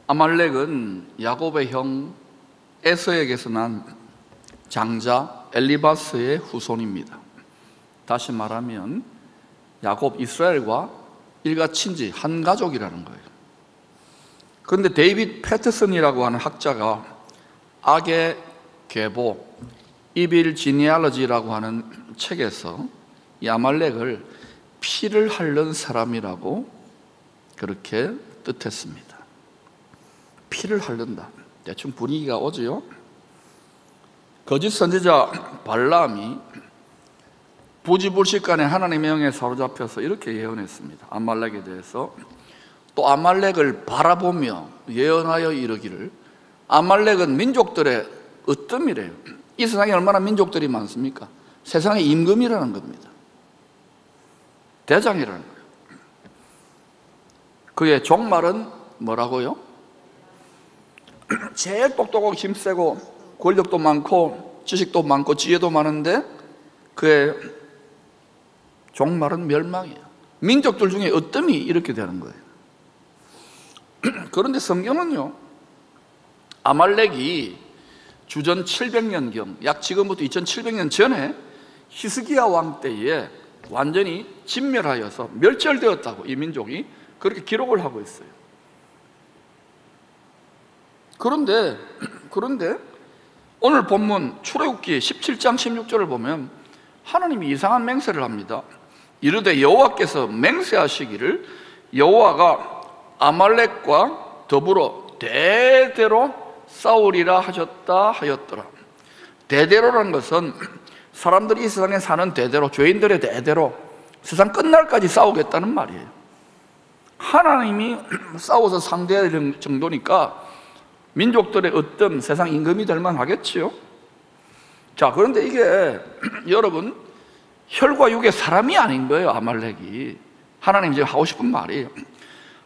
아말렉은 야곱의 형 에서에게서 난 장자 엘리바스의 후손입니다. 다시 말하면 야곱 이스라엘과 일가친지 한 가족이라는 거예요. 그런데 데이빗 패터슨이라고 하는 학자가 악의 계보 이빌 지니알러지라고 하는 책에서 이 아말렉을 피를 핥는 사람이라고 그렇게 뜻했습니다. 피를 핥는다. 대충 분위기가 오지요. 거짓 선지자 발람이 부지불식간에 하나님의 영에 사로잡혀서 이렇게 예언했습니다. 아말렉에 대해서. 또 아말렉을 바라보며 예언하여 이르기를, 아말렉은 민족들의 으뜸이래요. 이 세상에 얼마나 민족들이 많습니까? 세상의 임금이라는 겁니다. 대장이라는 거예요. 그의 종말은 뭐라고요? 제일 똑똑하고 힘세고 권력도 많고 지식도 많고 지혜도 많은데 그의 종말은 멸망이에요. 민족들 중에 으뜸이 이렇게 되는 거예요. 그런데 성경은요, 아말렉이 주전 700년경, 약 지금부터 2700년 전에 히스기야 왕 때에 완전히 진멸하여서 멸절되었다고 이 민족이 그렇게 기록을 하고 있어요. 그런데 오늘 본문 출애굽기 17장 16절을 보면 하나님이 이상한 맹세를 합니다. 이르되 여호와께서 맹세하시기를 여호와가 아말렉과 더불어 대대로 싸우리라 하셨다 하였더라. 대대로라는 것은 사람들이 이 세상에 사는 대대로, 죄인들의 대대로 세상 끝날까지 싸우겠다는 말이에요. 하나님이 싸워서 상대할 정도니까 민족들의 으뜸, 세상 임금이 될 만하겠지요. 자, 그런데 이게 여러분 혈과 육의 사람이 아닌 거예요. 아말렉이. 하나님 지금 하고 싶은 말이에요.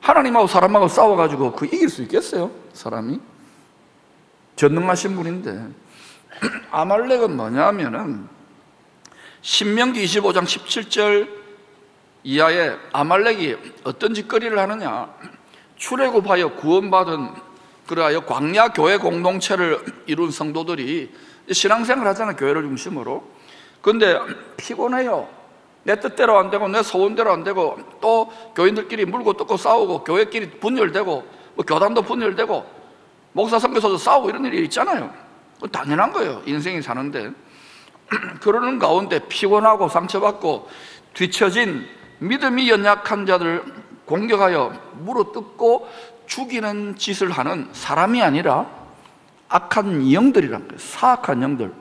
하나님하고 사람하고 싸워가지고 그 이길 수 있겠어요? 사람이? 전능하신 분인데. 아말렉은 뭐냐면은 신명기 25장 17절 이하에 아말렉이 어떤 짓거리를 하느냐, 출애굽하여 구원받은 그러하여 광야 교회 공동체를 이룬 성도들이 신앙생활 하잖아요. 교회를 중심으로. 근데 피곤해요. 내 뜻대로 안 되고 내 소원대로 안 되고 또 교인들끼리 물고 뜯고 싸우고 교회끼리 분열되고 뭐 교단도 분열되고 목사 선교사도 싸우고 이런 일이 있잖아요. 그건 당연한 거예요. 인생이 사는데. 그러는 가운데 피곤하고 상처받고 뒤처진 믿음이 연약한 자들 공격하여 물어뜯고 죽이는 짓을 하는 사람이 아니라 악한 영들이란 거예요. 사악한 영들.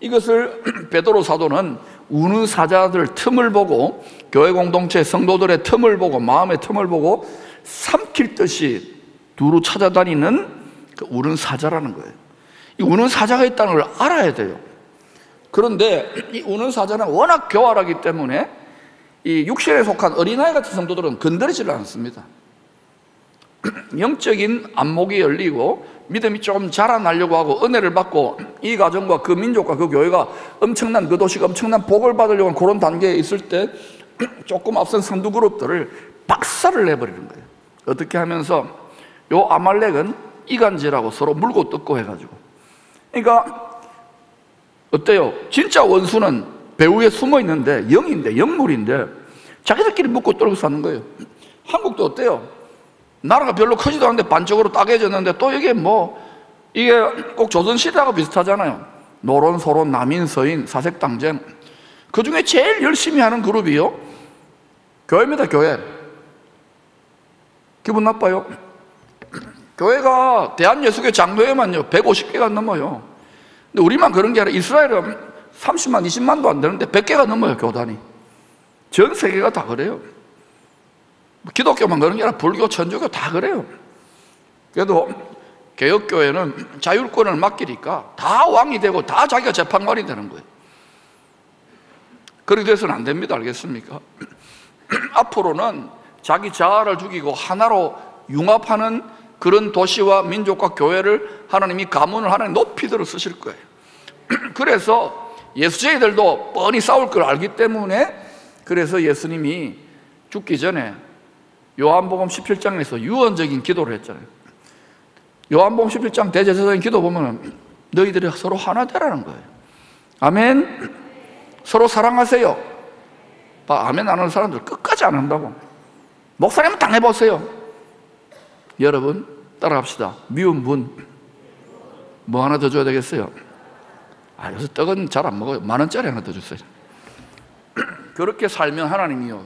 이것을 베드로 사도는 우는 사자들 틈을 보고, 교회 공동체 성도들의 틈을 보고, 마음의 틈을 보고 삼킬 듯이 두루 찾아다니는 그 우는 사자라는 거예요. 이 우는 사자가 있다는 걸 알아야 돼요. 그런데 이 우는 사자는 워낙 교활하기 때문에 이 육신에 속한 어린아이 같은 성도들은 건드리지를 않습니다. 영적인 안목이 열리고 믿음이 조금 자라나려고 하고 은혜를 받고 이 가정과 그 민족과 그 교회가 엄청난, 그 도시가 엄청난 복을 받으려고 하는 그런 단계에 있을 때 조금 앞선 선두 그룹들을 박살을 내버리는 거예요. 어떻게 하면서 요 아말렉은 이간질하고 서로 물고 뜯고 해가지고. 그러니까 어때요? 진짜 원수는 배후에 숨어 있는데 영인데, 영물인데 자기들끼리 묻고 떨고 사는 거예요. 한국도 어때요? 나라가 별로 크지도 않은데 반쪽으로 따개졌는데 또 이게 이게 꼭 조선시대하고 비슷하잖아요. 노론, 소론, 남인, 서인, 사색당쟁. 그 중에 제일 열심히 하는 그룹이요, 교회입니다. 교회. 기분 나빠요? 교회가 대한예수교 장로회만요 150개가 넘어요. 근데 우리만 그런 게 아니라 이스라엘은 30만, 20만도 안 되는데 100개가 넘어요. 교단이. 전 세계가 다 그래요. 기독교만 그런 게 아니라 불교, 천주교 다 그래요. 그래도 개혁교회는 자율권을 맡기니까 다 왕이 되고 다 자기가 재판관이 되는 거예요. 그렇게 돼서는 안 됩니다. 알겠습니까? 앞으로는 자기 자아를 죽이고 하나로 융합하는 그런 도시와 민족과 교회를 하나님이 가문을 하나님 높이 들어 쓰실 거예요. 그래서 예수쟁이들도 뻔히 싸울 걸 알기 때문에, 그래서 예수님이 죽기 전에 요한복음 17장에서 유언적인 기도를 했잖아요. 요한복음 11장 대제사장의 기도 보면 너희들이 서로 하나 되라는 거예요. 아멘. 서로 사랑하세요. 아멘 안 하는 사람들 끝까지 안 한다고. 목사님은 당해보세요. 여러분 따라갑시다. 미운 분 뭐 하나 더 줘야 되겠어요? 요새 떡은 잘 안 먹어요. 10,000원짜리 하나 더 주세요. 그렇게 살면 하나님이요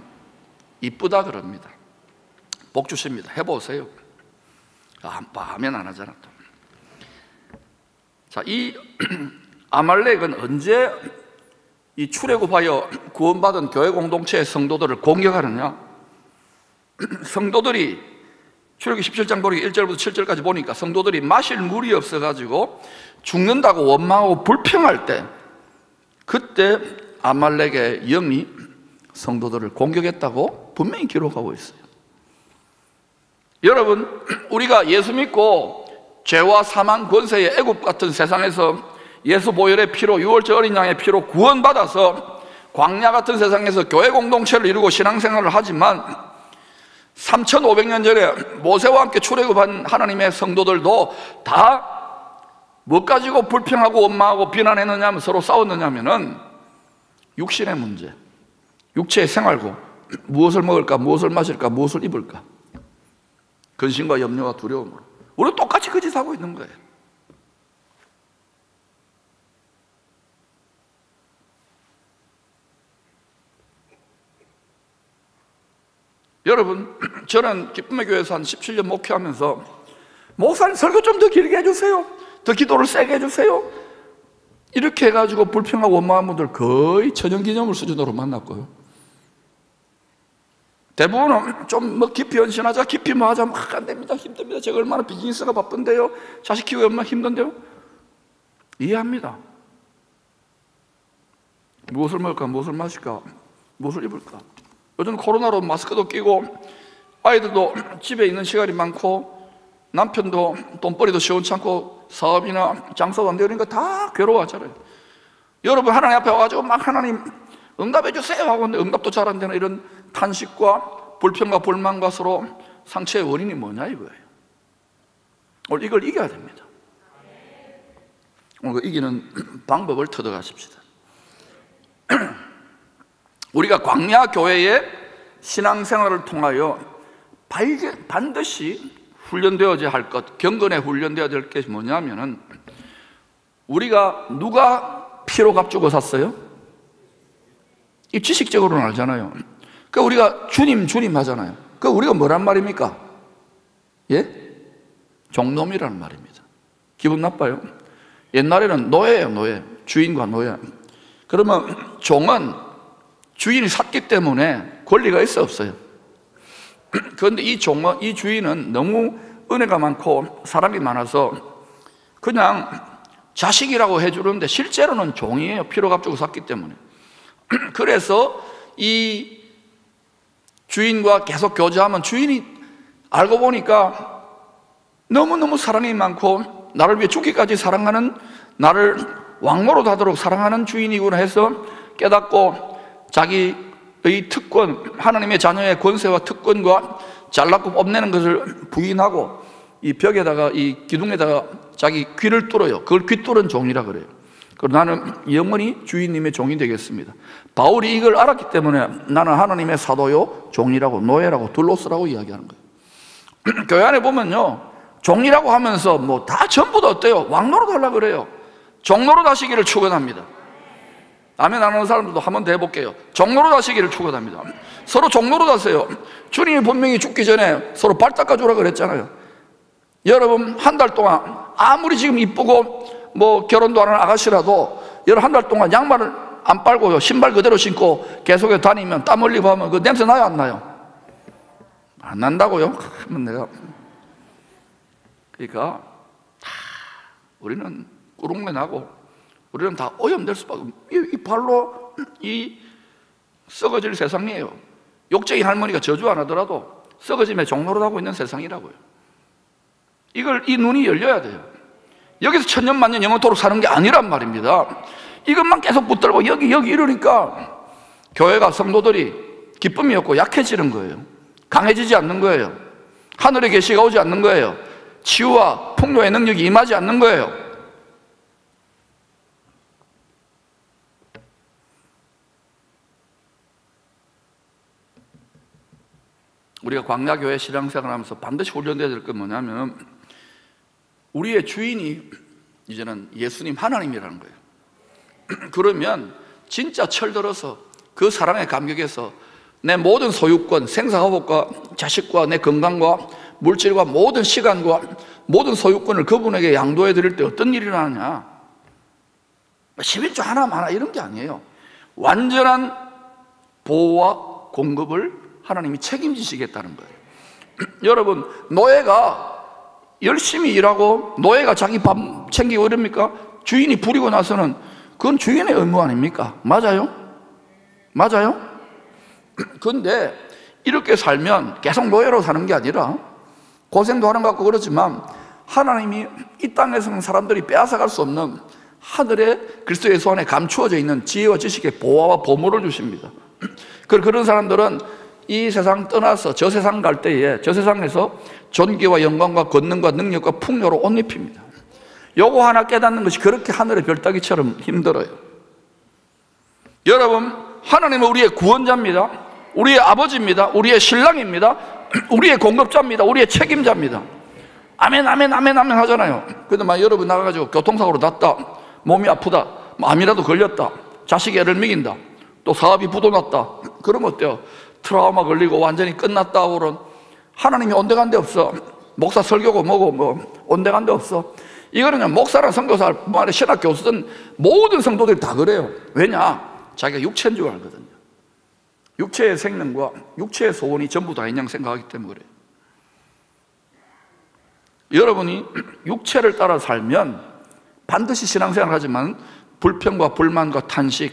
이쁘다 그럽니다. 복 주십니다. 해보세요. 아멘 안 하잖아 또. 자, 이 아말렉은 언제 이 출애굽하여 구원받은 교회 공동체의 성도들을 공격하느냐? 성도들이 출애굽기 17장 보니까 1절부터 7절까지 보니까 성도들이 마실 물이 없어가지고 죽는다고 원망하고 불평할 때, 그때 아말렉의 영이 성도들을 공격했다고 분명히 기록하고 있어요. 여러분, 우리가 예수 믿고 죄와 사망 권세의 애굽 같은 세상에서 예수 보혈의 피로, 유월절 어린 양의 피로 구원받아서 광야 같은 세상에서 교회 공동체를 이루고 신앙생활을 하지만 3,500년 전에 모세와 함께 출애굽한 하나님의 성도들도 다 뭐 가지고 불평하고 원망하고 비난했느냐 하면 서로 싸웠느냐면은 육신의 문제, 육체의 생활고, 무엇을 먹을까, 무엇을 마실까, 무엇을 입을까, 근심과 염려와 두려움으로. 우리는 똑같이 그 짓 하고 있는 거예요. 여러분, 저는 기쁨의 교회에서 한 17년 목회하면서 목사님 설교 좀 더 길게 해주세요, 더 기도를 세게 해주세요, 이렇게 해가지고 불평하고 원망한 분들 거의 천연기념물 수준으로 만났고요. 대부분은 좀 뭐 깊이 헌신하자, 깊이 뭐 하자, 막 안 됩니다, 힘듭니다, 제가 얼마나 비즈니스가 바쁜데요, 자식 키우기 얼마나 힘든데요. 이해합니다. 무엇을 먹을까, 무엇을 마실까, 무엇을 입을까. 요즘 코로나로 마스크도 끼고 아이들도 집에 있는 시간이 많고 남편도 돈벌이도 시원찮고 사업이나 장사도 안 되고 그러니까 다 괴로워하잖아요. 여러분, 하나님 앞에 와가지고 막 하나님 응답해 주세요 하고 응답도 잘 안 되는 이런 탄식과 불평과 불만과 서로 상처의 원인이 뭐냐 이거예요. 오늘 이걸 이겨야 됩니다. 오늘 그 이기는 방법을 터득하십시다. 우리가 광야 교회의 신앙생활을 통하여 반드시 훈련되어야 할 것, 경건에 훈련되어야 될 게 뭐냐면은, 우리가 누가 피로 값주고 샀어요? 이 지식적으로는 알잖아요. 그 우리가 주님 하잖아요. 그 우리가 뭐란 말입니까? 예? 종놈이라는 말입니다. 기분 나빠요? 옛날에는 노예예요, 노예. 주인과 노예. 그러면 종은 주인이 샀기 때문에 권리가 있어 없어요? 그런데 이 종은, 이 주인은 너무 은혜가 많고 사랑이 많아서 그냥 자식이라고 해주는데 실제로는 종이에요. 피로 값주고 샀기 때문에. 그래서 이 주인과 계속 교제하면 주인이 알고 보니까 너무너무 사랑이 많고 나를 위해 죽기까지 사랑하는, 나를 왕노릇 하도록 사랑하는 주인이구나 해서 깨닫고 자기의 특권, 하나님의 자녀의 권세와 특권과 잘났고 뽐내는 것을 부인하고 이 벽에다가, 이 기둥에다가 자기 귀를 뚫어요. 그걸 귀 뚫은 종이라 그래요. 그리고 나는 영원히 주인님의 종이 되겠습니다. 바울이 이걸 알았기 때문에 나는 하나님의 사도요, 종이라고, 노예라고, 둘로스라고 이야기하는 거예요. 교회 안에 보면요, 종이라고 하면서 뭐 다 전부 다 어때요? 왕노릇 하려고 그래요. 종노릇 하시기를 축원합니다. 아멘 안 하는 사람들도 한번 더 해볼게요. 종노릇 하시기를 축원합니다. 서로 종노릇 하세요. 주님이 분명히 죽기 전에 서로 발 닦아주라 그랬잖아요. 여러분, 한 달 동안 아무리 지금 이쁘고 뭐 결혼도 안 하는 아가씨라도 여러분 한 달 동안 양말을 안 빨고요, 신발 그대로 신고 계속해서 다니면 땀 흘리고 하면 그 냄새 나요, 안 나요? 안 난다고요? 그러면 내가, 그러니까 우리는 꾸룩내 나고 우리는 다 오염될 수밖에 없어요. 이 발로 이 썩어질 세상이에요. 욕쟁이 할머니가 저주 안 하더라도 썩어짐에 종노릇하고 있는 세상이라고요. 이 눈이 열려야 돼요. 여기서 천년만년 영원토록 사는 게 아니란 말입니다. 이것만 계속 붙들고 여기 이러니까 교회가, 성도들이 기쁨이 없고 약해지는 거예요. 강해지지 않는 거예요. 하늘의 계시가 오지 않는 거예요. 치유와 풍요의 능력이 임하지 않는 거예요. 우리가 광야교회 신앙생활하면서 반드시 훈련되어야 될 건 뭐냐면 우리의 주인이 이제는 예수님 하나님이라는 거예요. 그러면 진짜 철들어서 그 사랑의 감격에서 내 모든 소유권, 생사화복과 자식과 내 건강과 물질과 모든 시간과 모든 소유권을 그분에게 양도해 드릴 때 어떤 일이 일어나냐? 11조 하나 이런 게 아니에요. 완전한 보호와 공급을 하나님이 책임지시겠다는 거예요. 여러분, 노예가 열심히 일하고 노예가 자기 밥 챙기고 이럽니까? 주인이 부리고 나서는 그건 주인의 의무 아닙니까? 맞아요? 맞아요? 그런데 이렇게 살면 계속 노예로 사는 게 아니라 고생도 하는 것 같고 그렇지만 하나님이 이 땅에서는 사람들이 빼앗아갈 수 없는 하늘에 그리스도 예수 안에 감추어져 있는 지혜와 지식의 보화와 보물을 주십니다. 그런 사람들은 이 세상 떠나서 저 세상 갈 때에 저 세상에서 존귀와 영광과 권능과 능력과 풍요로 옷 입힙니다. 요거 하나 깨닫는 것이 그렇게 하늘의 별 따기처럼 힘들어요. 여러분, 하나님은 우리의 구원자입니다. 우리의 아버지입니다. 우리의 신랑입니다. 우리의 공급자입니다. 우리의 책임자입니다. 아멘 아멘 아멘 아멘 하잖아요. 그런데 막 여러분 나가가지고 교통사고로 났다, 몸이 아프다, 암이라도 걸렸다, 자식이 애를 먹인다, 또 사업이 부도났다, 그러면 어때요? 트라우마 걸리고 완전히 끝났다 그런 하나님이 온데간데 없어. 목사 설교고 뭐고 뭐 온데간데 없어. 이거는 그냥 목사랑 선교사, 신학 교수든 모든 성도들이 다 그래요. 왜냐? 자기가 육체인 줄 알거든요. 육체의 생명과 육체의 소원이 전부 다 있냐고 생각하기 때문에 그래요. 여러분이 육체를 따라 살면 반드시 신앙생활을 하지만 불평과 불만과 탄식,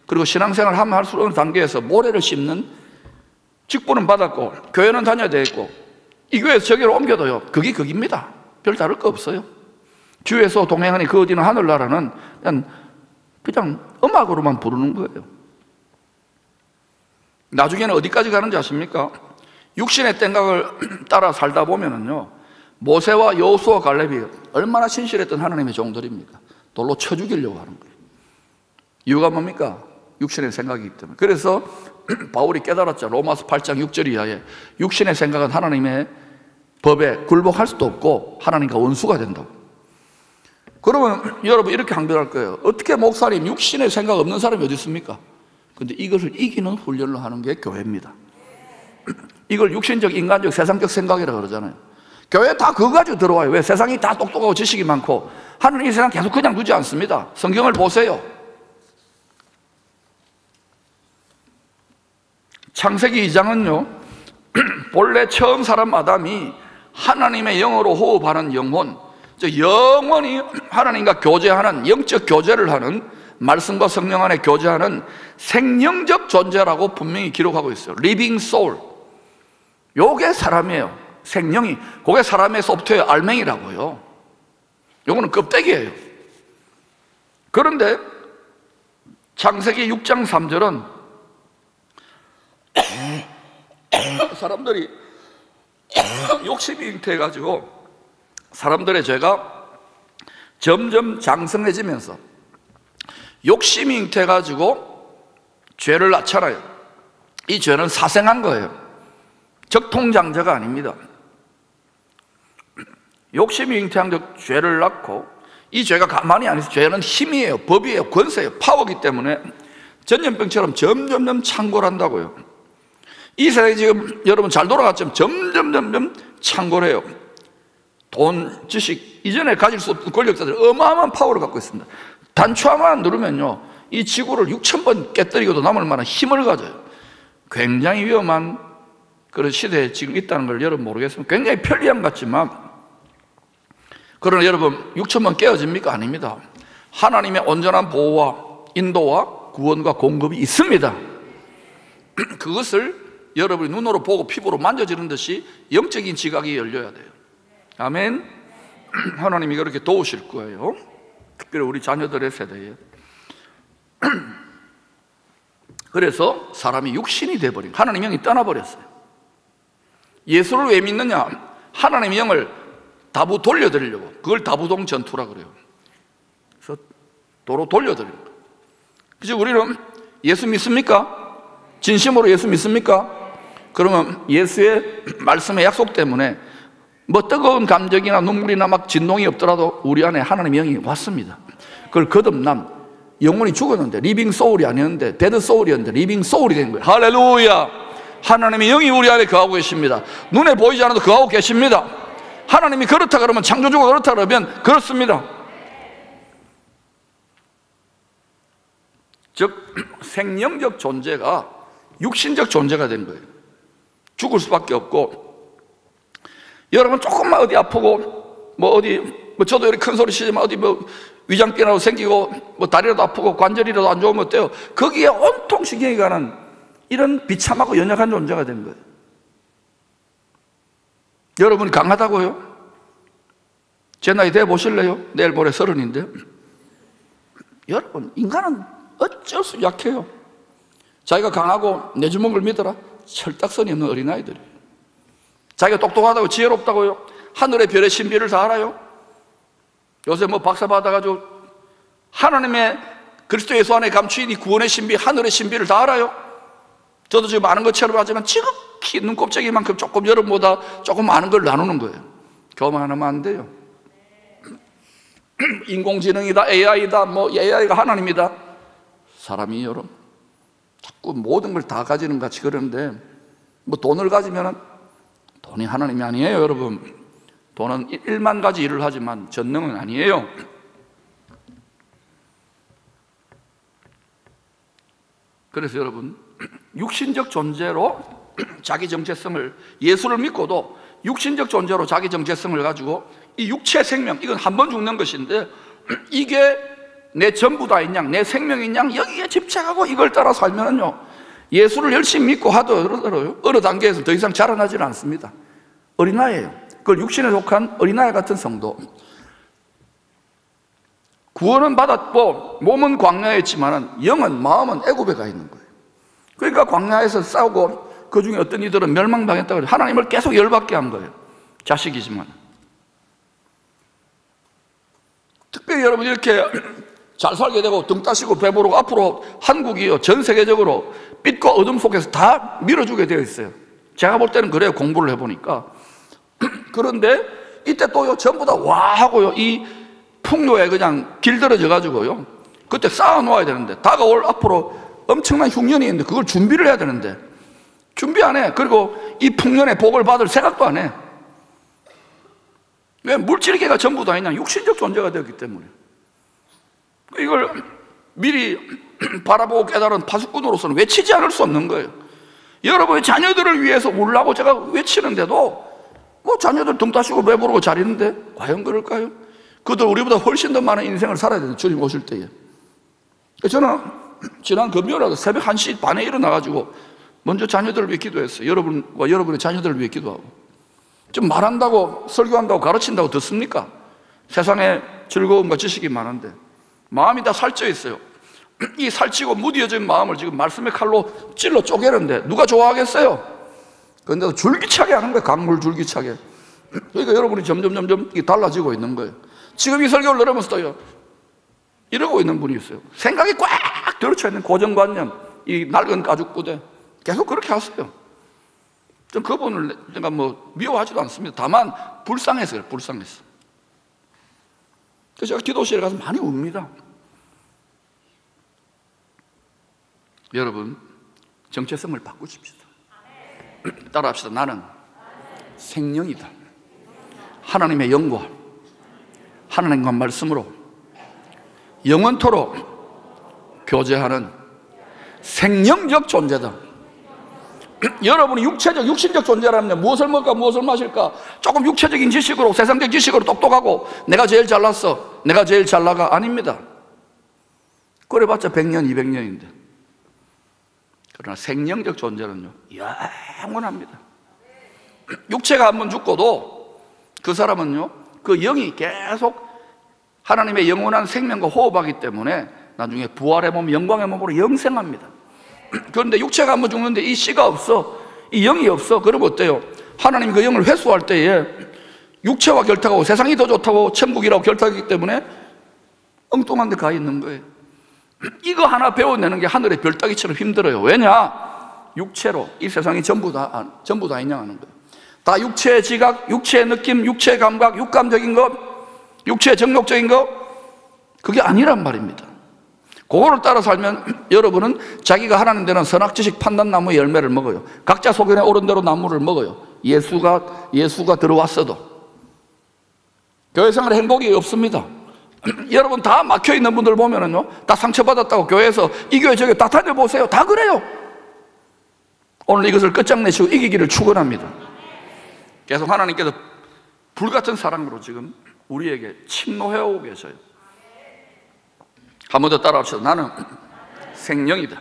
그리고 신앙생활을 하면 할수록 어느 단계에서 모래를 씹는 직분은 받았고 교회는 다녀야 되겠고 이 교회에서 저기로 옮겨도요 그게 극입니다. 별 다를 거 없어요. 주에서 동행하니 그 어디는 하늘나라는 그냥 음악으로만 부르는 거예요. 나중에는 어디까지 가는지 아십니까? 육신의 땡각을 따라 살다 보면은요 모세와 여호수아 갈렙이 얼마나 신실했던 하나님의 종들입니까? 돌로 쳐 죽이려고 하는 거예요. 이유가 뭡니까? 육신의 생각이기 때문에. 그래서 바울이 깨달았죠. 로마서 8장 6절 이하에 육신의 생각은 하나님의 법에 굴복할 수도 없고 하나님과 원수가 된다고. 그러면 여러분 이렇게 항변할 거예요. 어떻게 목사님 육신의 생각 없는 사람이 어디 있습니까? 근데 이것을 이기는 훈련을 하는 게 교회입니다. 이걸 육신적, 인간적, 세상적 생각이라고 그러잖아요. 교회 다 그거 가지고 들어와요. 왜? 세상이 다 똑똑하고 지식이 많고 하나님 이 세상 계속 그냥 두지 않습니다. 성경을 보세요. 창세기 2장은요 본래 처음 사람 아담이 하나님의 영으로 호흡하는 영혼, 영원히 하나님과 교제하는, 영적 교제를 하는, 말씀과 성령 안에 교제하는 생명적 존재라고 분명히 기록하고 있어요. Living soul. 요게 사람이에요. 생명이. 그게 사람의 소프트웨어 알맹이라고요. 요거는 껍데기예요. 그런데 창세기 6장 3절은 사람들이 욕심이 잉태해가지고 사람들의 죄가 점점 장성해지면서 욕심이 잉태해가지고 죄를 낳잖아요. 이 죄는 사생한 거예요. 적통장자가 아닙니다. 욕심이 잉태한 죄를 낳고 이 죄가 가만히 안 있어요. 죄는 힘이에요. 법이에요. 권세예요. 파워이기 때문에 전염병처럼 점점점 창궐한다고요. 이 세상이 지금 여러분 잘 돌아갔지만 점점 창궐해요. 돈, 지식, 이전에 가질 수 없던 권력자들 어마어마한 파워를 갖고 있습니다. 단추하만 누르면요 이 지구를 6,000번 깨뜨리고도 남을 만한 힘을 가져요. 굉장히 위험한 그런 시대에 지금 있다는 걸 여러분 모르겠습니다. 굉장히 편리한 것 같지만 그러나 여러분 6,000번 깨어집니까? 아닙니다. 하나님의 온전한 보호와 인도와 구원과 공급이 있습니다. 그것을 여러분이 눈으로 보고 피부로 만져지는 듯이 영적인 지각이 열려야 돼요. 아멘. 하나님이 그렇게 도우실 거예요. 특별히 우리 자녀들의 세대에. 그래서 사람이 육신이 돼버린, 하나님 영이 떠나버렸어요. 예수를 왜 믿느냐? 하나님의 영을 다부 돌려드리려고. 그걸 다부동 전투라 그래요. 그래서 도로 돌려드리는 거예요. 그래서 우리는 예수 믿습니까? 진심으로 예수 믿습니까? 그러면 예수의 말씀의 약속 때문에 뭐 뜨거운 감정이나 눈물이나 막 진동이 없더라도 우리 안에 하나님의 영이 왔습니다. 그걸 거듭남, 영혼이 죽었는데 리빙 소울이 아니었는데 데드 소울이었는데 리빙 소울이 된 거예요. 할렐루야. 하나님의 영이 우리 안에 거하고 계십니다. 눈에 보이지 않아도 거하고 계십니다. 하나님이 그렇다 그러면, 창조주가 그렇다 그러면 그렇습니다. 즉 생명적 존재가 육신적 존재가 된 거예요. 죽을 수밖에 없고, 여러분 조금만 어디 아프고 저도 이렇게 큰 소리 치지만 어디 위장병이라도 생기고 다리라도 아프고 관절이라도 안 좋으면 어때요? 거기에 온통 신경이 가는 이런 비참하고 연약한 존재가 된 거예요. 여러분이 강하다고요? 제 나이 돼 보실래요? 내일 모레 30인데 여러분, 인간은 어쩔 수 약해요. 자기가 강하고 내 주먹을 믿어라? 철딱선이 없는 어린아이들이에요. 자기가 똑똑하다고 지혜롭다고요? 하늘의 별의 신비를 다 알아요? 요새 박사 받아가지고 하나님의 그리스도 예수 안에 감추인 이 구원의 신비, 하늘의 신비를 다 알아요? 저도 지금 아는 것처럼 하지만 지극히 눈곱재기만큼 조금 여러분보다 조금 아는 걸 나누는 거예요. 교만하면 안 돼요. 인공지능이다, AI다, AI가 하나님이다. 사람이 여러분 자꾸 모든 걸 다 가지는 것 같이 그러는데 돈을 가지면 돈이 하나님이 아니에요. 여러분, 돈은 1만 가지 일을 하지만 전능은 아니에요. 그래서 여러분, 육신적 존재로 자기 정체성을, 예수를 믿고도 육신적 존재로 자기 정체성을 가지고 이 육체 생명, 이건 한 번 죽는 것인데 이게 내 전부다인 양, 내 생명인 양 여기에 집착하고 이걸 따라 살면은요, 예수를 열심히 믿고 하더라도 어느 단계에서 더 이상 자라나지는 않습니다. 어린아이예요. 그걸 육신에 속한 어린아이 같은 성도. 구원은 받았고 몸은 광야에 있지만 영은, 마음은 애굽에 가 있는 거예요. 그러니까 광야에서 싸우고 그 중에 어떤 이들은 멸망당했다고 해서 하나님을 계속 열받게 한 거예요. 자식이지만. 특별히 여러분 이렇게 잘 살게 되고 등 따시고 배부르고 앞으로 한국이요, 전 세계적으로 빛과 어둠 속에서 다 밀어주게 되어 있어요. 제가 볼 때는 그래요. 공부를 해보니까. 그런데 이때 또요, 전부 다 와 하고요, 이 풍요에 그냥 길들여져 가지고요, 그때 쌓아놓아야 되는데 다가올 앞으로 엄청난 흉년이 있는데 그걸 준비를 해야 되는데 준비 안 해. 그리고 이 풍년의 복을 받을 생각도 안 해. 왜? 물질계가 전부 다 있냐? 육신적 존재가 되었기 때문에. 이걸 미리 바라보고 깨달은 파수꾼으로서는 외치지 않을 수 없는 거예요. 여러분의 자녀들을 위해서 울라고 제가 외치는데도 자녀들 등 따시고 배부르고 잘 있는데 과연 그럴까요? 그들 우리보다 훨씬 더 많은 인생을 살아야 되는 주님 오실 때에. 저는 지난 금요일에 새벽 1시 반에 일어나가지고 먼저 자녀들을 위해 기도했어요. 여러분과 여러분의 자녀들을 위해 기도하고. 좀 말한다고, 설교한다고, 가르친다고 듣습니까? 세상에 즐거움과 지식이 많은데 마음이 다 살쪄 있어요. 이 살찌고 무뎌진 마음을 지금 말씀의 칼로 찔러 쪼개는데 누가 좋아하겠어요? 그런데도 줄기차게 하는 거예요. 강물 줄기차게. 그러니까 여러분이 점점 달라지고 있는 거예요. 지금 이 설교를 들으면서도요, 이러고 있는 분이 있어요. 생각이 꽉 들어쳐 있는 고정관념, 이 낡은 가죽부대 계속 그렇게 하세요. 전 그분을 제가 미워하지도 않습니다. 다만 불쌍해서요. 불쌍해서. 그래서 제가 기도실에 가서 많이 웁니다. 여러분, 정체성을 바꾸십시다. 따라합시다. 나는 생명이다. 하나님의 영과 하나님과 말씀으로 영원토록 교제하는 생명적 존재다. 여러분이 육신적 존재라면 무엇을 먹을까, 무엇을 마실까, 조금 육체적인 지식으로, 세상적 지식으로 똑똑하고 내가 제일 잘났어, 내가 제일 잘나가, 아닙니다. 그래봤자 100년, 200년인데. 그러나 생명적 존재는요, 영원합니다. 육체가 한번 죽고도 그 사람은요, 그 영이 계속 하나님의 영원한 생명과 호흡하기 때문에 나중에 부활의 몸, 영광의 몸으로 영생합니다. 그런데 육체가 한번 죽는데 이 씨가 없어, 이 영이 없어. 그러면 어때요? 하나님 그 영을 회수할 때에 육체와 결탁하고 세상이 더 좋다고 천국이라고 결탁하기 때문에 엉뚱한 데 가 있는 거예요. 이거 하나 배워내는 게 하늘의 별 따기처럼 힘들어요. 왜냐? 육체로 이 세상이 전부 다 인정하는 거예요. 다 육체의 지각, 육체의 느낌, 육체의 감각, 육감적인 것, 육체의 정욕적인 것, 그게 아니란 말입니다. 그거를 따라 살면 여러분은 자기가 하나님 되는 선악지식 판단나무의 열매를 먹어요. 각자 소견에 오른 대로 나무를 먹어요. 예수가 들어왔어도 교회 생활에 행복이 없습니다. 여러분 다 막혀있는 분들 보면은요, 다 상처받았다고 교회에서 이 교회 저기 다 다녀보세요. 다 그래요. 오늘 이것을 끝장내시고 이기기를 축원합니다. 계속 하나님께서 불같은 사랑으로 지금 우리에게 침노해오고 계셔요. 한 번 더 따라합시다. 나는 생명이다.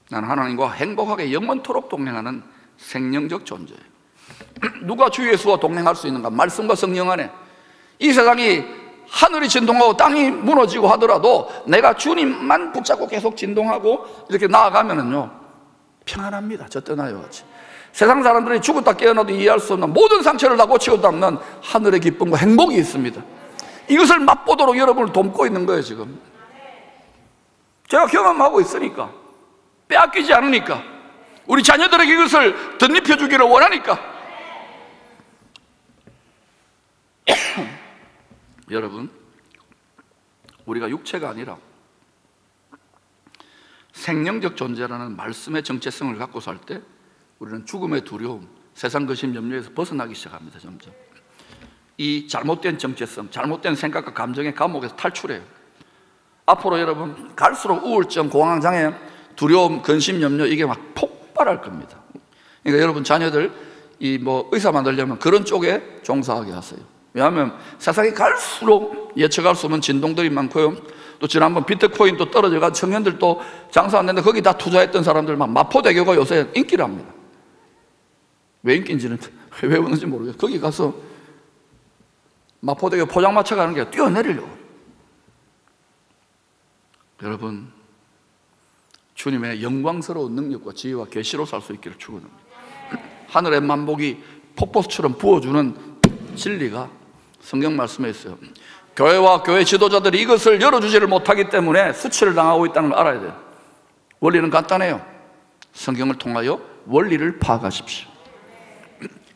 나는 하나님과 행복하게 영원토록 동행하는 생명적 존재예요. 누가 주 예수와 동행할 수 있는가? 말씀과 성령 안에. 이 세상이 하늘이 진동하고 땅이 무너지고 하더라도 내가 주님만 붙잡고 계속 진동하고 이렇게 나아가면은요, 평안합니다. 저 떠나요 같이. 세상 사람들이 죽었다 깨어나도 이해할 수 없는 모든 상처를 다 고치고 닦는 하늘의 기쁨과 행복이 있습니다. 이것을 맛보도록 여러분을 돕고 있는 거예요. 지금 제가 경험하고 있으니까, 빼앗기지 않으니까, 우리 자녀들에게 이것을 덧입혀 주기를 원하니까. 여러분, 우리가 육체가 아니라 생명적 존재라는 말씀의 정체성을 갖고 살 때 우리는 죽음의 두려움, 세상 근심 염려에서 벗어나기 시작합니다. 점점 이 잘못된 정체성, 잘못된 생각과 감정의 감옥에서 탈출해요. 앞으로 여러분 갈수록 우울증, 공황장애, 두려움, 근심, 염려 이게 막 폭발할 겁니다. 그러니까 여러분 자녀들 의사 만들려면 그런 쪽에 종사하게 하세요. 왜냐하면 세상이 갈수록 예측할 수 없는 진동들이 많고요. 또 지난번 비트코인 또 떨어져가 청년들 또 장사 안 되는데 거기 다 투자했던 사람들 막 마포대교가 요새 인기랍니다. 왜 인기인지는 왜 오는지 모르겠어요. 거기 가서 마포대교 포장마차 가는 게 뛰어내리려고. 여러분, 주님의 영광스러운 능력과 지혜와 계시로 살 수 있기를 축원합니다. 하늘의 만복이 폭포수처럼 부어주는 진리가 성경 말씀에 있어요. 교회와 교회 지도자들이 이것을 열어주지를 못하기 때문에 수치를 당하고 있다는 걸 알아야 돼요. 원리는 간단해요. 성경을 통하여 원리를 파악하십시오.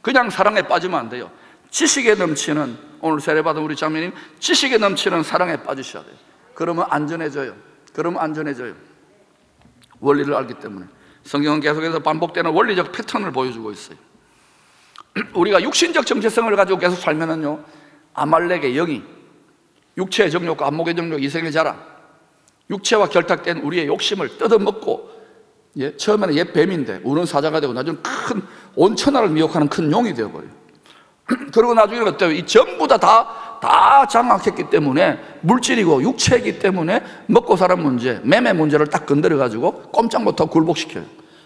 그냥 사랑에 빠지면 안 돼요. 지식에 넘치는, 오늘 세례받은 우리 장로님 지식에 넘치는 사랑에 빠지셔야 돼요. 그러면 안전해져요. 원리를 알기 때문에. 성경은 계속해서 반복되는 원리적 패턴을 보여주고 있어요. 우리가 육신적 정체성을 가지고 계속 살면은요, 아말렉의 영이 육체의 정욕과 안목의 정욕, 이생의 자랑, 육체와 결탁된 우리의 욕심을 뜯어먹고, 처음에는 옛 뱀인데 우는 사자가 되고 나중에 큰 온 천하를 미혹하는 큰 용이 되어버려요. 그리고 나중에는 어때요? 이 전부 다 장악했기 때문에, 물질이고 육체이기 때문에 먹고 사는 문제, 매매 문제를 딱 건드려가지고 꼼짝 못하고 굴복시켜요.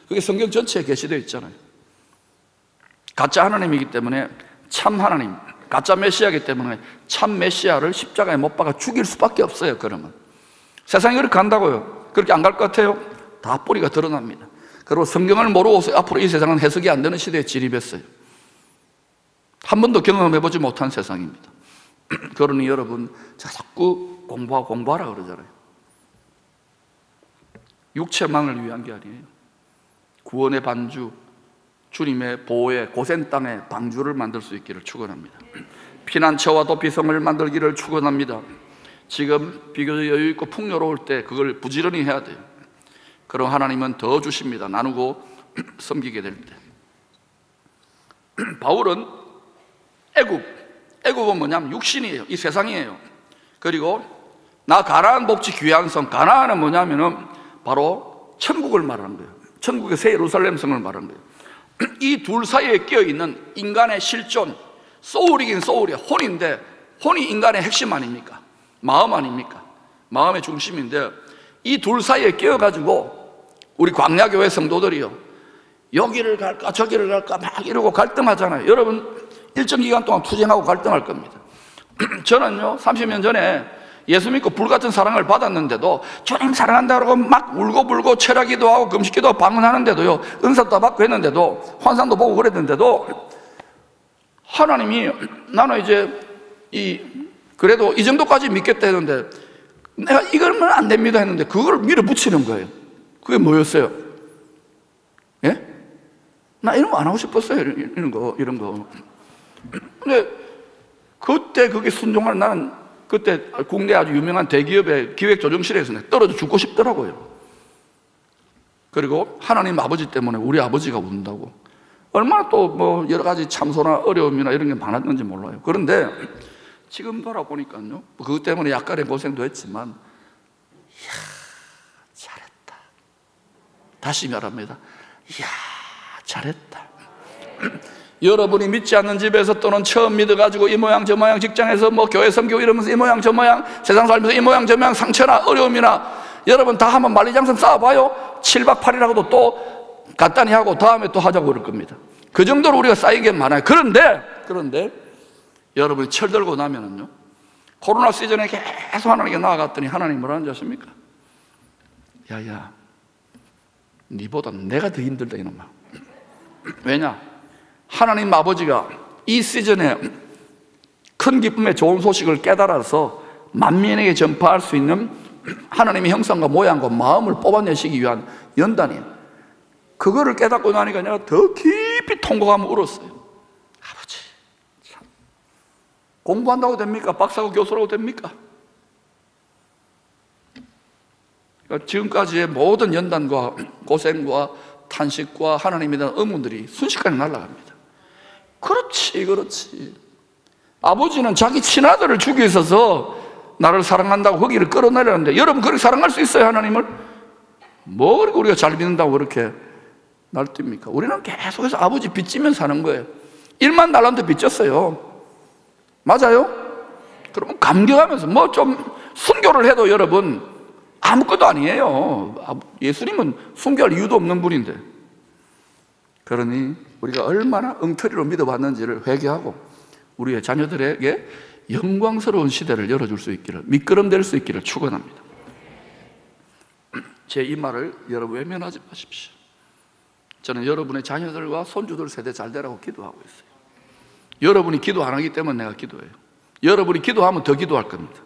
그게 성경 전체에 게시되어 있잖아요. 가짜 하나님이기 때문에 참 하나님, 가짜 메시아이기 때문에 참 메시아를 십자가에 못 박아 죽일 수밖에 없어요. 그러면 세상이 그렇게 간다고요? 그렇게 안 갈 것 같아요? 다 뿌리가 드러납니다. 그리고 성경을 모르고 앞으로 이 세상은 해석이 안 되는 시대에 진입했어요. 한 번도 경험해보지 못한 세상입니다. 그러니 여러분, 제가 자꾸 공부하라 그러잖아요. 육체만을 위한 게 아니에요. 구원의 반주, 주님의 보호의 고센 땅에 방주를 만들 수 있기를 축원합니다. 피난처와 도피성을 만들기를 축원합니다. 지금 비교적 여유 있고 풍요로울 때 그걸 부지런히 해야 돼요. 그럼 하나님은 더 주십니다. 나누고 섬기게 될 때. 바울은 애굽은 뭐냐면 육신이에요. 이 세상이에요. 그리고 나 가나안 복지 귀한 성, 가나안은 뭐냐면은 바로 천국을 말하는 거예요. 천국의 새 예루살렘 성을 말하는 거예요. 이 둘 사이에 끼어있는 인간의 실존, 소울이긴 소울이야. 혼인데, 혼이 인간의 핵심 아닙니까? 마음 아닙니까? 마음의 중심인데, 이 둘 사이에 끼어가지고 우리 광야교회 성도들이요, 여기를 갈까 저기를 갈까 막 이러고 갈등하잖아요. 여러분 일정 기간 동안 투쟁하고 갈등할 겁니다. 저는요 30년 전에 예수 믿고 불같은 사랑을 받았는데도 주님 사랑한다고 막 울고불고 철야기도 하고 금식기도 하고 방언하는데도요, 은사도 다 받고 했는데도 환상도 보고 그랬는데도 하나님이 나는 이제 그래도 이 정도까지 믿겠다 했는데 내가 이거면 안 됩니다 했는데 그걸 밀어붙이는 거예요. 그게 뭐였어요? 예? 나 이런 거 안 하고 싶었어요. 이런 거. 근데 그때 그게 순종하는, 나는 그때 국내 아주 유명한 대기업의 기획조정실에서 떨어져 죽고 싶더라고요. 그리고 하나님 아버지 때문에 우리 아버지가 운다고. 얼마나 또 뭐 여러 가지 참소나 어려움이나 이런 게 많았는지 몰라요. 그런데 지금 돌아보니까요, 그것 때문에 약간의 고생도 했지만, 이야, 잘했다. 다시 말합니다. 이야, 잘했다. 여러분이 믿지 않는 집에서 또는 처음 믿어가지고 이 모양 저 모양, 직장에서 뭐 교회 섬기고 이러면서 이 모양 저 모양, 세상 살면서 이 모양 저 모양 상처나 어려움이나, 여러분 다 한번 만리장성 쌓아봐요. 7박 8일하고도 또 간단히 하고 다음에 또 하자고 그럴 겁니다. 그 정도로 우리가 쌓인 게 많아요. 그런데 여러분이 철들고 나면은요, 코로나 시즌에 계속 하나님께 나아갔더니 하나님 뭐라는지 아십니까? 야야, 니보다 내가 더 힘들다 이놈아. 왜냐? 하나님 아버지가 이 시즌에 큰 기쁨의 좋은 소식을 깨달아서 만민에게 전파할 수 있는 하나님의 형상과 모양과 마음을 뽑아내시기 위한 연단이에요. 그거를 깨닫고 나니까 내가 더 깊이 통곡하며 울었어요. 아버지, 참, 공부한다고 됩니까? 박사고 교수라고 됩니까? 그러니까 지금까지의 모든 연단과 고생과 탄식과 하나님에 대한 의문들이 순식간에 날아갑니다. 그렇지. 아버지는 자기 친아들을 죽이기 위해서 나를 사랑한다고 거기를 끌어내려는데, 여러분 그렇게 사랑할 수 있어요? 하나님을? 뭐 그렇게 우리가 잘 믿는다고 그렇게 날뜁니까? 우리는 계속해서 아버지 빚지면 사는 거예요. 1만 달란트 빚졌어요. 맞아요? 그러면 감격하면서 뭐 좀 순교를 해도 여러분 아무것도 아니에요. 예수님은 순교할 이유도 없는 분인데. 그러니 우리가 얼마나 엉터리로 믿어봤는지를 회개하고 우리의 자녀들에게 영광스러운 시대를 열어줄 수 있기를, 미끄럼될 수 있기를 축원합니다. 제 이 말을 여러분 외면하지 마십시오. 저는 여러분의 자녀들과 손주들 세대 잘 되라고 기도하고 있어요. 여러분이 기도 안 하기 때문에 내가 기도해요. 여러분이 기도하면 더 기도할 겁니다.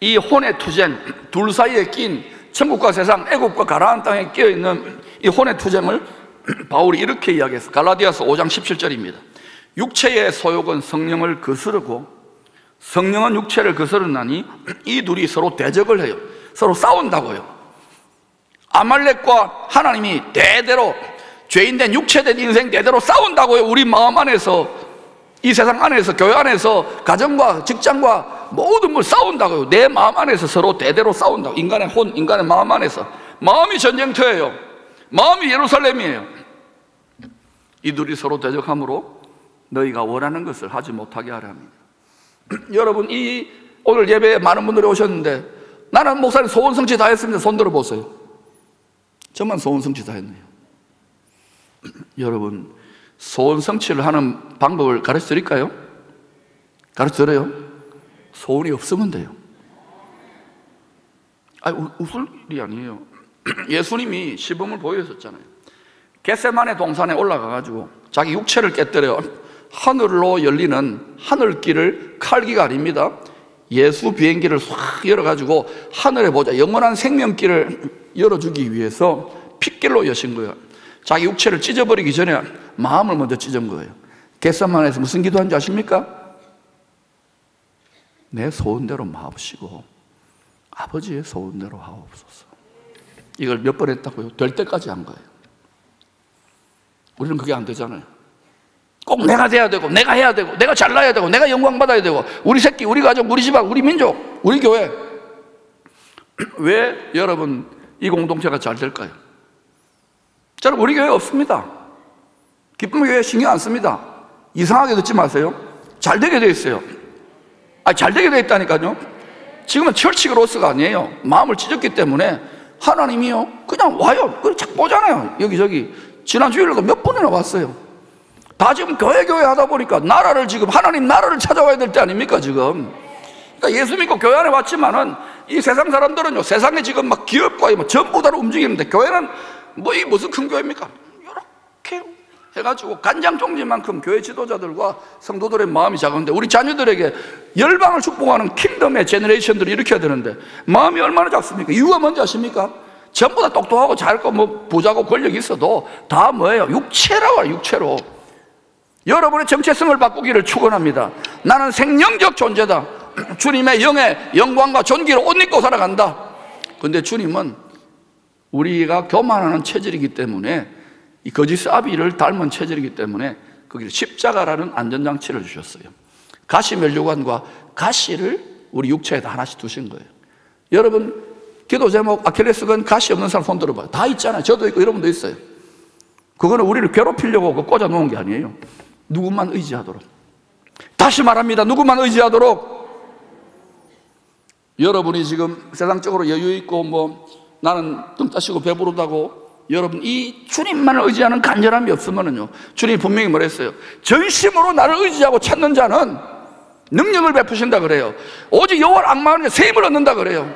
이 혼의 투쟁, 둘 사이에 낀 천국과 세상, 애국과 가나안 땅에 끼어있는 이 혼의 투쟁을 바울이 이렇게 이야기해서 갈라디아서 5장 17절입니다. 육체의 소욕은 성령을 거스르고 성령은 육체를 거스르나니 이 둘이 서로 대적을 해요. 서로 싸운다고요. 아말렉과 하나님이 대대로 죄인된 육체된 인생 대대로 싸운다고요. 우리 마음 안에서, 이 세상 안에서, 교회 안에서, 가정과 직장과 모든 걸 싸운다고요. 내 마음 안에서 서로 대대로 싸운다고. 인간의 혼, 인간의 마음 안에서. 마음이 전쟁터예요. 마음이 예루살렘이에요. 이 둘이 서로 대적함으로 너희가 원하는 것을 하지 못하게 하려 합니다. 여러분, 오늘 예배에 많은 분들이 오셨는데, 나는 목사님 소원 성취 다 했습니다. 손 들어보세요. 저만 소원 성취 다 했네요. 여러분, 소원 성취를 하는 방법을 가르쳐 드릴까요? 가르쳐 드려요? 소원이 없으면 돼요. 웃을 일이 아니에요. 예수님이 시범을 보여줬잖아요. 겟세마네 동산에 올라가가지고 자기 육체를 깨뜨려 하늘로 열리는 하늘길을, 칼기가 아닙니다. 예수 비행기를 확 열어가지고 하늘에 보자, 영원한 생명길을 열어주기 위해서 핏길로 여신 거예요. 자기 육체를 찢어버리기 전에 마음을 먼저 찢은 거예요. 겟세마네에서 무슨 기도한지 아십니까? 내 소원대로 마옵시고 아버지의 소원대로 하옵소서. 이걸 몇 번 했다고요? 될 때까지 한 거예요. 우리는 그게 안 되잖아요. 꼭 내가 돼야 되고, 내가 해야 되고, 내가 잘나야 되고, 내가 영광 받아야 되고, 우리 새끼, 우리 가족, 우리 집안, 우리 민족, 우리 교회. 왜 여러분 이 공동체가 잘 될까요? 저는 우리 교회 없습니다. 기쁨의 교회 신경 안 씁니다. 이상하게 듣지 마세요. 잘 되게 돼 있어요. 잘 되게 돼 있다니까요. 지금은 철치그로스가 아니에요. 마음을 찢었기 때문에 하나님이요, 그냥 와요. 그냥 착 보잖아요. 여기저기. 지난 주일에도 몇 번이나 왔어요. 다 지금 교회 하다 보니까 나라를, 지금 하나님 나라를 찾아와야 될 때 아닙니까 지금? 그러니까 예수 믿고 교회 안에 왔지만은 이 세상 사람들은요, 세상에 지금 막 기업과 뭐 전부 다 움직이는데, 교회는 뭐 이 무슨 큰 교회입니까? 이렇게 해가지고 간장종지만큼 교회 지도자들과 성도들의 마음이 작은데, 우리 자녀들에게 열방을 축복하는 킹덤의 제너레이션들을 일으켜야 되는데 마음이 얼마나 작습니까? 이유가 뭔지 아십니까? 전부 다 똑똑하고 잘고 뭐 부자고 권력이 있어도 다 뭐예요? 육체라고 해요. 육체로. 여러분의 정체성을 바꾸기를 축원합니다. 나는 생명적 존재다. 주님의 영의 영광과 존귀를 옷 입고 살아간다. 근데 주님은 우리가 교만하는 체질이기 때문에, 이 거짓 아비를 닮은 체질이기 때문에 거기에 십자가라는 안전장치를 주셨어요. 가시 면류관과 가시를 우리 육체에다 하나씩 두신 거예요. 여러분, 기도 제목 아킬레스건 가시 없는 사람 손 들어봐요. 다 있잖아요. 저도 있고 여러분도 있어요. 그거는 우리를 괴롭히려고 꽂아 놓은 게 아니에요. 누구만 의지하도록. 다시 말합니다. 누구만 의지하도록. 여러분이 지금 세상적으로 여유 있고 뭐 나는 등 따시고 배부르다고, 여러분 이 주님만을 의지하는 간절함이 없으면은요, 주님이 분명히 뭐랬어요? 전심으로 나를 의지하고 찾는 자는 능력을 베푸신다 그래요. 오직 여호와를 앙망하는 자 새 힘을 얻는다 그래요.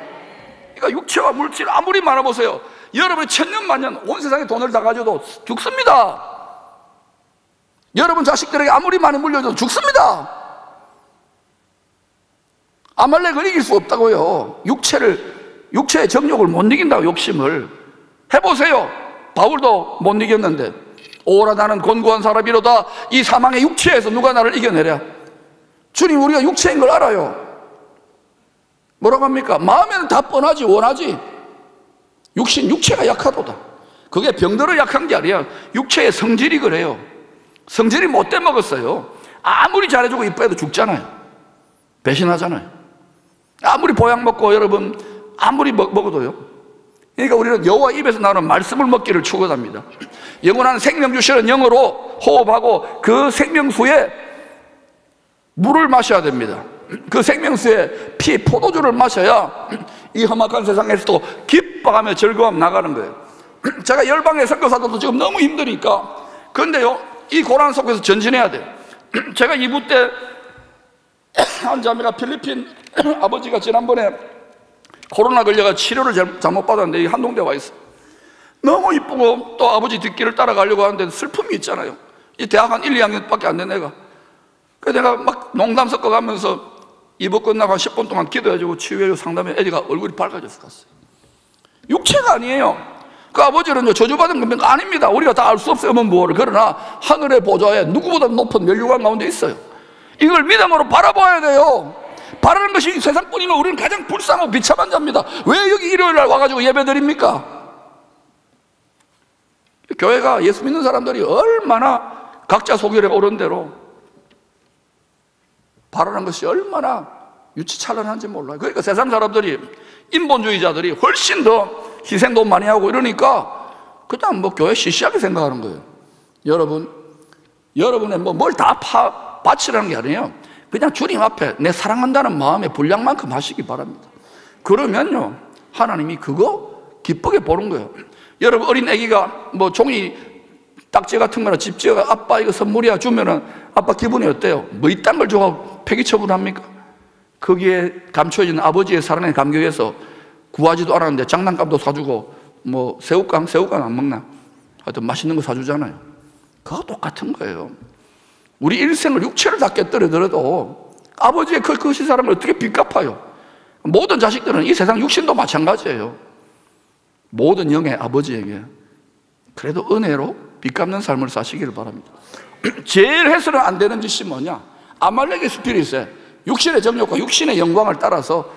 그러니까 육체와 물질 아무리 많아보세요. 여러분이 천년만년 온 세상에 돈을 다 가져도 죽습니다. 여러분 자식들에게 아무리 많이 물려줘도 죽습니다. 아말렉을 이길 수 없다고요. 육체의 정욕을 못 이긴다고, 욕심을. 해보세요. 바울도 못 이겼는데, 오라 나는 곤고한 사람이로다. 이 사망의 육체에서 누가 나를 이겨내랴. 주님, 우리가 육체인 걸 알아요. 뭐라고 합니까? 마음에는 다 뻔하지, 원하지. 육체가 약하도다. 그게 병들어 약한 게 아니야. 육체의 성질이 그래요. 성질이 못돼 먹었어요. 아무리 잘해주고 이뻐해도 죽잖아요. 배신하잖아요. 아무리 보약 먹고 여러분 아무리 먹어도요. 그러니까 우리는 여호와 입에서 나오는 말씀을 먹기를 축원합니다. 영원한 생명 주시는 영으로 호흡하고 그 생명수에 물을 마셔야 됩니다. 그 생명수에 피, 포도주를 마셔야 이 험악한 세상에서도 기뻐하며 즐거움 나가는 거예요. 제가 열방의 선교사들도 지금 너무 힘드니까, 그런데요 이 고난 속에서 전진해야 돼요. 제가 2부 때 한 자매가 필리핀 아버지가 지난번에 코로나 걸려가 치료를 잘못 받았는데 이 한동대 와 있어. 너무 이쁘고 또 아버지 뒷길을 따라가려고 하는데 슬픔이 있잖아요. 이 대학 한 1, 2학년밖에 안 된 애가. 그래서 내가 막 농담 섞어가면서 2부 끝나고 한 10분 동안 기도해주고 치유해주고 상담해. 애가 얼굴이 밝아져서 갔어요. 육체가 아니에요. 그 아버지는 저주받은 건 아닙니다. 우리가 다 알 수 없어요. 뭐를. 그러나 하늘의 보좌에 누구보다 높은 면류관 가운데 있어요. 이걸 믿음으로 바라봐야 돼요. 바라는 것이 세상뿐이면 우리는 가장 불쌍하고 비참한 자입니다. 왜 여기 일요일날 와가지고 예배 드립니까? 교회가 예수 믿는 사람들이 얼마나 각자 소결에 오른 대로 바라는 것이 얼마나 유치찬란한지 몰라요. 그러니까 세상 사람들이, 인본주의자들이 훨씬 더 희생도 많이 하고 이러니까 그냥 뭐 교회 시시하게 생각하는 거예요. 여러분의 뭐 뭘 다 바치라는 게 아니에요. 그냥 주님 앞에 내 사랑한다는 마음의 분량만큼 하시기 바랍니다. 그러면요 하나님이 그거 기쁘게 보는 거예요. 여러분 어린 애기가 뭐 종이 딱지 같은 거나 집 지어 아빠 이거 선물이야 주면은 아빠 기분이 어때요? 뭐 이딴 걸 주고 폐기 처분합니까? 거기에 감춰진 아버지의 사랑의 감격에서 구하지도 않았는데 장난감도 사주고 뭐 새우깡 안 먹나? 하여튼 맛있는 거 사주잖아요. 그거 똑같은 거예요. 우리 일생을 육체를 다 깨뜨려더라도 아버지의 그 시사람을 어떻게 빚갚아요? 모든 자식들은 이 세상 육신도 마찬가지예요. 모든 영의 아버지에게 그래도 은혜로 빚갚는 삶을 사시기를 바랍니다. 제일 해서는 안 되는 짓이 뭐냐? 아말렉의 스피릿에 육신의 정욕과 육신의 영광을 따라서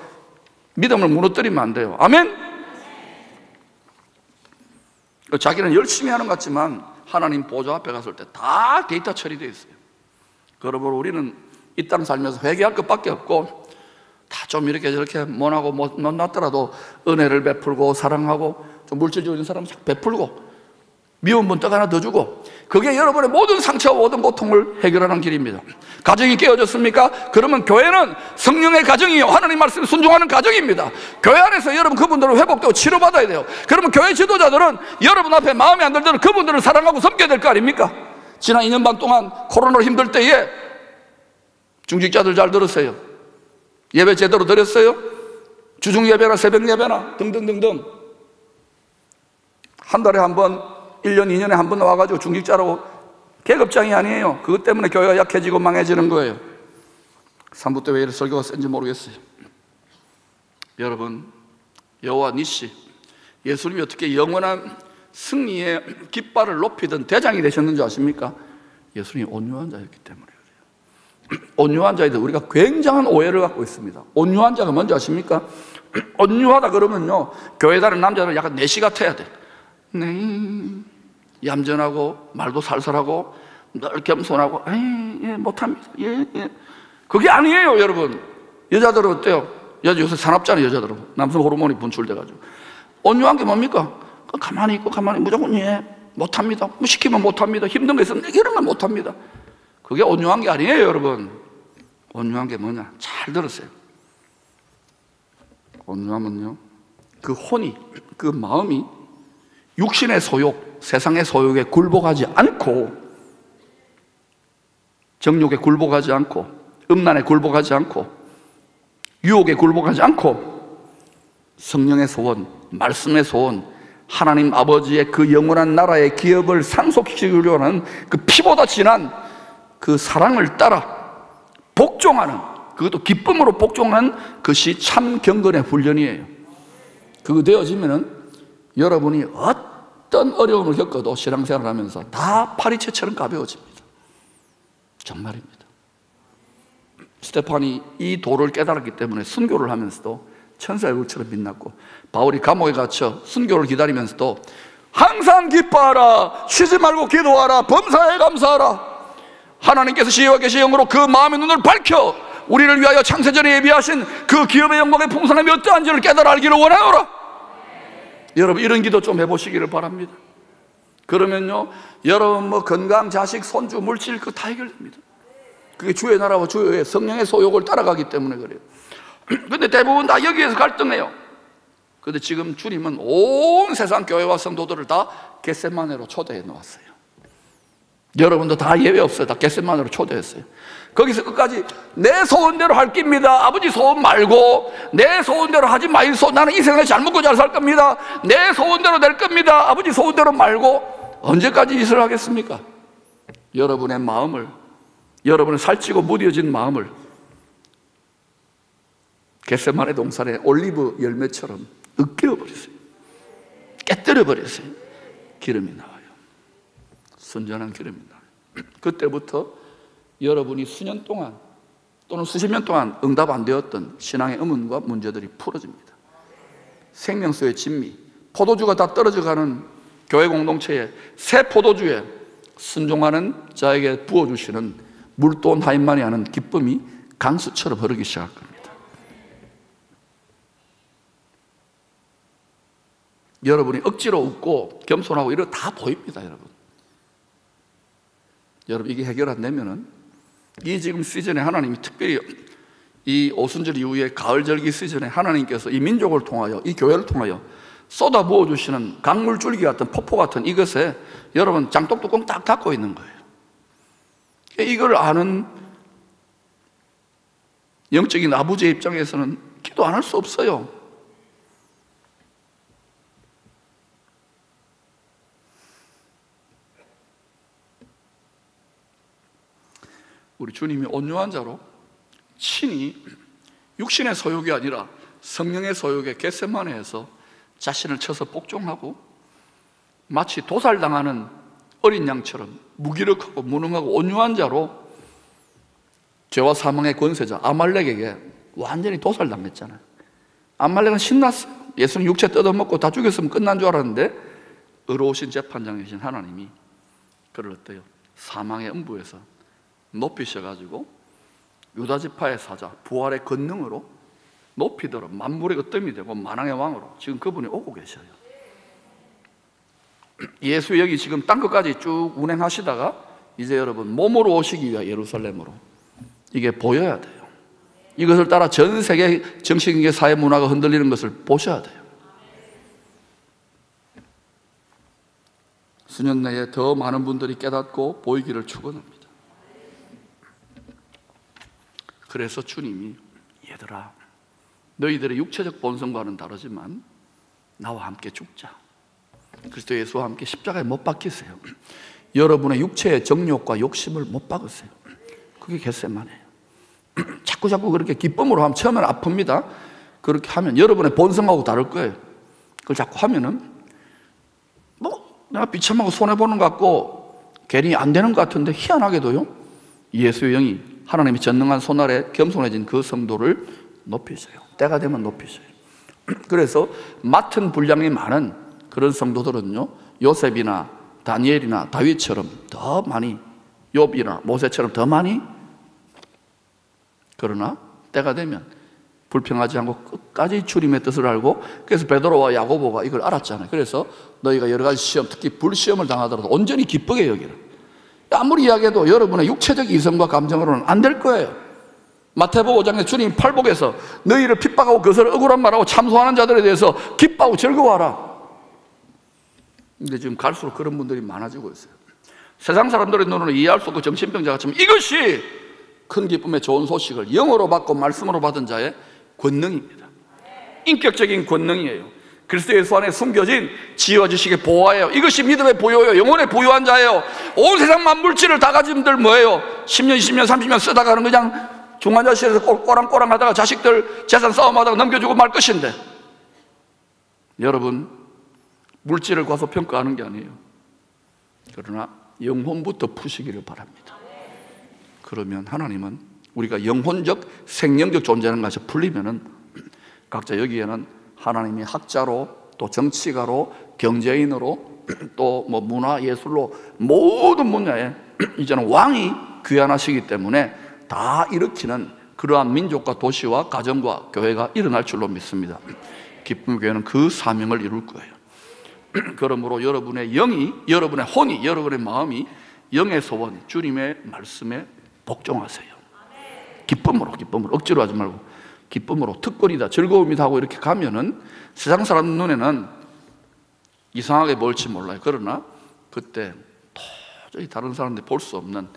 믿음을 무너뜨리면 안 돼요. 아멘? 자기는 열심히 하는 것 같지만 하나님 보좌 앞에 갔을 때 다 데이터 처리되어 있어요. 그러므로 우리는 이 땅 살면서 회개할 것밖에 없고 다 좀 이렇게 저렇게 못하고 못났더라도 은혜를 베풀고 사랑하고 좀 물질적인 사람 베풀고 미운 분 떡 하나 더 주고, 그게 여러분의 모든 상처와 모든 고통을 해결하는 길입니다. 가정이 깨어졌습니까? 그러면 교회는 성령의 가정이요 하나님 말씀에 순종하는 가정입니다. 교회 안에서 여러분 그분들을 회복되고 치료받아야 돼요. 그러면 교회 지도자들은 여러분 앞에 마음에 안 들더라도 그분들을 사랑하고 섬겨야 될 거 아닙니까? 지난 2년 반 동안 코로나로 힘들 때에 중직자들 잘 들었어요. 예배 제대로 드렸어요? 주중 예배나 새벽 예배나 등등등등 한 달에 한 번, 1년, 2년에 한 번 와가지고 중직자라고 계급장이 아니에요. 그것 때문에 교회가 약해지고 망해지는 거예요. 3부 때 왜 이렇게 설교가 센지 모르겠어요. 여러분, 여호와 니시, 예수님이 어떻게 영원한 승리의 깃발을 높이던 대장이 되셨는지 아십니까? 예수님이 온유한 자였기 때문에 그래요. 온유한 자에 대해 우리가 굉장한 오해를 갖고 있습니다. 온유한 자가 뭔지 아십니까? 온유하다 그러면요, 교회 다니는 남자는 약간 내시 같아야 돼. 네, 얌전하고 말도 살살하고 늘 겸손하고 예, 못합니다. 예. 그게 아니에요, 여러분. 여자들은 어때요? 요새 사납잖아요, 여자들은. 남성 호르몬이 분출돼가지고. 온유한 게 뭡니까? 가만히 있고 가만히 무조건 예, 못합니다. 뭐 시키면 못합니다. 힘든 거 있으면 이러면 못합니다. 그게 온유한 게 아니에요, 여러분. 온유한 게 뭐냐? 잘 들으세요. 온유하면요, 그 혼이, 그 마음이 육신의 소욕, 세상의 소욕에 굴복하지 않고, 정욕에 굴복하지 않고, 음란에 굴복하지 않고, 유혹에 굴복하지 않고, 성령의 소원, 말씀의 소원, 하나님 아버지의 그 영원한 나라의 기업을 상속시키려고 하는 그 피보다 진한 그 사랑을 따라 복종하는, 그것도 기쁨으로 복종하는 것이 참 경건의 훈련이에요. 그거 되어지면은 여러분이 어떤 어려움을 겪어도 신앙생활을 하면서 다 파리채처럼 가벼워집니다. 정말입니다. 스테판이 이 도를 깨달았기 때문에 순교를 하면서도 천사의 얼굴처럼 빛났고, 바울이 감옥에 갇혀 순교를 기다리면서도 항상 기뻐하라, 쉬지 말고 기도하라, 범사에 감사하라, 하나님께서 시와 계신 영으로 그 마음의 눈을 밝혀 우리를 위하여 창세전에 예비하신 그 기업의 영광의 풍성함이 어떠한지를 깨달아 알기를 원하노라. 여러분, 이런 기도 좀 해보시기를 바랍니다. 그러면요, 여러분 뭐 건강, 자식, 손주, 물질 그거 다 해결됩니다. 그게 주의 나라와 주의 성령의 소욕을 따라가기 때문에 그래요. 근데 대부분 다 여기에서 갈등해요. 근데 지금 주님은 온 세상 교회와 성도들을 다 겟세마네로 초대해 놓았어요. 여러분도 다 예외 없어요. 다 겟세마네로 초대했어요. 거기서 끝까지 내 소원대로 할 겁니다. 아버지 소원 말고 내 소원대로 하지 마이소. 나는 이 세상에 잘 먹고 잘 살 겁니다. 내 소원대로 될 겁니다. 아버지 소원대로 말고. 언제까지 짓을 하겠습니까? 여러분의 마음을, 여러분의 살찌고 무뎌진 마음을 겟세마네 동산의 올리브 열매처럼 으깨어버렸어요. 깨뜨려버렸어요. 기름이 나와요. 순전한 기름이 나와요. 그때부터 여러분이 수년 동안 또는 수십 년 동안 응답 안 되었던 신앙의 의문과 문제들이 풀어집니다. 생명수의 진미, 포도주가 다 떨어져가는 교회 공동체에 새 포도주에 순종하는 자에게 부어주시는 물돈 하인만이 하는 기쁨이 강수처럼 흐르기 시작할 겁니다. 여러분이 억지로 웃고 겸손하고 이런 다 보입니다, 여러분. 여러분, 이게 해결 안 되면은 이 지금 시즌에 하나님이 특별히 이 오순절 이후에 가을절기 시즌에 하나님께서 이 민족을 통하여, 이 교회를 통하여 쏟아 부어주시는 강물줄기 같은 폭포 같은 이것에 여러분 장독뚜껑 딱 닫고 있는 거예요. 이걸 아는 영적인 아버지의 입장에서는 기도 안 할 수 없어요. 우리 주님이 온유한 자로 친히 육신의 소욕이 아니라 성령의 소욕에 겟세마네에서 자신을 쳐서 복종하고 마치 도살당하는 어린 양처럼 무기력하고 무능하고 온유한 자로 죄와 사망의 권세자 아말렉에게 완전히 도살당했잖아요. 아말렉은 신났어요. 예수는 육체 뜯어먹고 다 죽였으면 끝난 줄 알았는데 의로우신 재판장이신 하나님이 그를 어때요? 사망의 음부에서 높이셔가지고 유다지파의 사자 부활의 권능으로 높이더라 만물의 으뜸이 되고 만왕의 왕으로 지금 그분이 오고 계셔요. 예수 여기 지금 땅 끝까지 쭉 운행하시다가 이제 여러분 몸으로 오시기 위해 예루살렘으로 이게 보여야 돼요. 이것을 따라 전 세계 정신계 사회 문화가 흔들리는 것을 보셔야 돼요. 수년 내에 더 많은 분들이 깨닫고 보이기를 축원합니다. 그래서 주님이 얘들아 너희들의 육체적 본성과는 다르지만 나와 함께 죽자. 그리스도 예수와 함께 십자가에 못 박히세요. 여러분의 육체의 정욕과 욕심을 못 박으세요. 그게 겟세마네예요. 자꾸 그렇게 기쁨으로 하면 처음에는 아픕니다. 그렇게 하면 여러분의 본성하고 다를 거예요. 그걸 자꾸 하면은 내가 비참하고 손해보는 것 같고 괜히 안 되는 것 같은데 희한하게도요, 예수의 영이 하나님이 전능한 손 아래 겸손해진 그 성도를 높이셔요. 때가 되면 높이셔요. 그래서 맡은 분량이 많은 그런 성도들은요, 요셉이나 다니엘이나 다윗처럼 더 많이, 욥이나 모세처럼 더 많이, 그러나 때가 되면 불평하지 않고 끝까지 주님의 뜻을 알고, 그래서 베드로와 야고보가 이걸 알았잖아요. 그래서 너희가 여러 가지 시험, 특히 불시험을 당하더라도 온전히 기쁘게 여기라. 아무리 이야기해도 여러분의 육체적 이성과 감정으로는 안 될 거예요. 마태복음 5장에 주님 팔복에서 너희를 핍박하고 그것을 억울한 말하고 참소하는 자들에 대해서 기뻐하고 즐거워하라. 근데 지금 갈수록 그런 분들이 많아지고 있어요. 세상 사람들의 눈으로 이해할 수 없고 정신병자 같지만 이것이 큰 기쁨의 좋은 소식을 영어로 받고 말씀으로 받은 자의 권능입니다. 인격적인 권능이에요. 그리스도 예수 안에 숨겨진 지혜와 지식의 보화예요. 이것이 믿음의 부요예요. 영혼의 부요한 자예요. 온 세상 만물질을 다 가진 분들 뭐예요? 10년, 20년, 30년 쓰다가는 그냥 중환자실에서 꼬랑꼬랑 하다가 자식들 재산 싸움하다가 넘겨주고 말 것인데, 여러분, 물질을 과소평가하는 게 아니에요. 그러나 영혼부터 푸시기를 바랍니다. 그러면 하나님은 우리가 영혼적, 생명적 존재라는 것이 풀리면은 각자 여기에는 하나님이 학자로, 또 정치가로, 경제인으로, 또 뭐 문화, 예술로 모든 분야에 이제는 왕이 귀환하시기 때문에 다 일으키는 그러한 민족과 도시와 가정과 교회가 일어날 줄로 믿습니다. 기쁨 교회는 그 사명을 이룰 거예요. 그러므로 여러분의 영이, 여러분의 혼이, 여러분의 마음이 영의 소원, 주님의 말씀에 복종하세요. 기쁨으로 억지로 하지 말고 기쁨으로, 특권이다, 즐거움이다 하고 이렇게 가면은 세상 사람 눈에는 이상하게 보일지 몰라요. 그러나 그때 도저히 다른 사람들이 볼 수 없는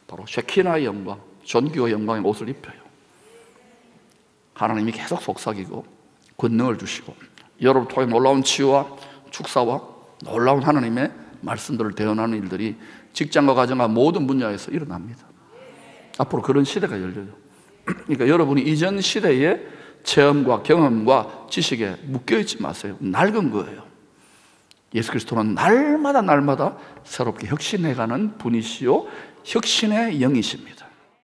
바로 쉐키나의 영광, 존귀와 영광의 옷을 입혀요. 하나님이 계속 속삭이고 권능을 주시고 여러분을 통해 놀라운 치유와 축사와 놀라운 하나님의 말씀들을 대언하는 일들이 직장과 가정과 모든 분야에서 일어납니다. 앞으로 그런 시대가 열려요. 그러니까 여러분이 이전 시대의 체험과 경험과 지식에 묶여있지 마세요. 낡은 거예요. 예수 그리스도는 날마다 새롭게 혁신해가는 분이시요 혁신의 영이십니다.